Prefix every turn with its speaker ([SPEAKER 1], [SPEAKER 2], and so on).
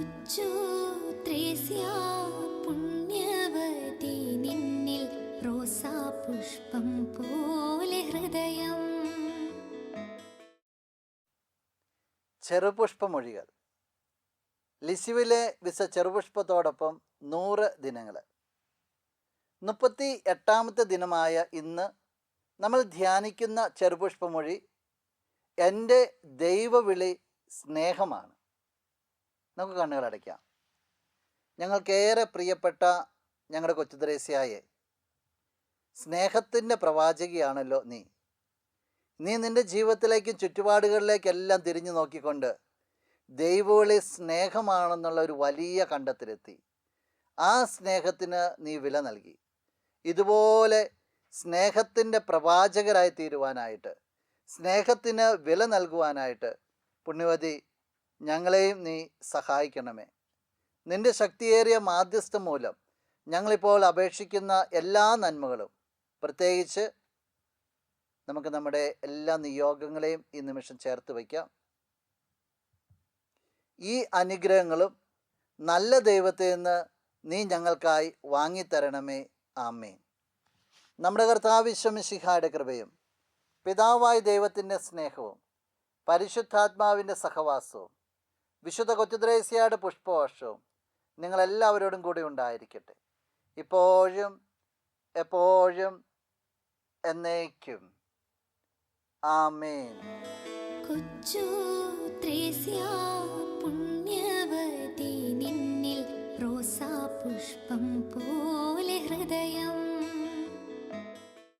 [SPEAKER 1] കൊച്ചു ത്രേസ്യ പുണ്യവതി നിന്നിൽ റോസാപുഷ്പം പോലെ ഹൃദയം.
[SPEAKER 2] ചെറുപുഷ്പമൊഴികൾ. ലിസ്യുവിലെ ചെറുപുഷ്പത്തോടൊപ്പം 100 ദിനങ്ങൾ. 38ാമത്തെ ദിനമായ ഇന്ന് നമ്മൾ ധ്യാനിക്കുന്ന ചെറുപുഷ്പമൊഴി എൻ്റെ ദൈവവിളി സ്നേഹമാണ്. നമുക്ക് കണ്ണുകളടയ്ക്കാം. ഞങ്ങൾക്കേറെ പ്രിയപ്പെട്ട ഞങ്ങളുടെ കൊച്ചു ത്രേസ്യായെ, സ്നേഹത്തിൻ്റെ പ്രവാചകിയാണല്ലോ നീ. നിൻ്റെ ജീവിതത്തിലേക്കും ചുറ്റുപാടുകളിലേക്കെല്ലാം തിരിഞ്ഞു നോക്കിക്കൊണ്ട് ദൈവവിളി സ്നേഹമാണെന്നുള്ള ഒരു വലിയ കണ്ടെത്തലെത്തി. ആ സ്നേഹത്തിന് നീ വില നൽകി. ഇതുപോലെ സ്നേഹത്തിൻ്റെ പ്രവാചകരായി തീരുവാനായിട്ട്, സ്നേഹത്തിന് വില നൽകുവാനായിട്ട് പുണ്യവതി ഞങ്ങളെയും നീ സഹായിക്കണമേ. നിൻ്റെ ശക്തിയേറിയ മാധ്യസ്ഥം മൂലം ഞങ്ങളിപ്പോൾ അപേക്ഷിക്കുന്ന എല്ലാ നന്മകളും, പ്രത്യേകിച്ച് നമുക്ക് നമ്മുടെ എല്ലാ നിയോഗങ്ങളെയും ഈ നിമിഷം ചേർത്ത് വയ്ക്കാം. ഈ അനുഗ്രഹങ്ങളും നല്ല ദൈവത്തിൽ നിന്ന് നീ ഞങ്ങൾക്കായി വാങ്ങിത്തരണമേ. ആമേൻ. നമ്മുടെ കർത്താവ് ഈശോ മിശിഹായുടെ കൃപയും പിതാവായ ദൈവത്തിൻ്റെ സ്നേഹവും പരിശുദ്ധാത്മാവിൻ്റെ സഹവാസവും വിശുദ്ധ കൊച്ചു ത്രേസ്യയുടെ പുഷ്പവർഷവും നിങ്ങളെല്ലാവരോടും കൂടി ഉണ്ടായിരിക്കട്ടെ, ഇപ്പോഴും എപ്പോഴും എന്നേക്കും. ആമേൻ.
[SPEAKER 1] കൊച്ചു ത്രേസ്യ പുണ്യവതി നിന്നിൽ റോസാപുഷ്പം പോലെ ഹൃദയം.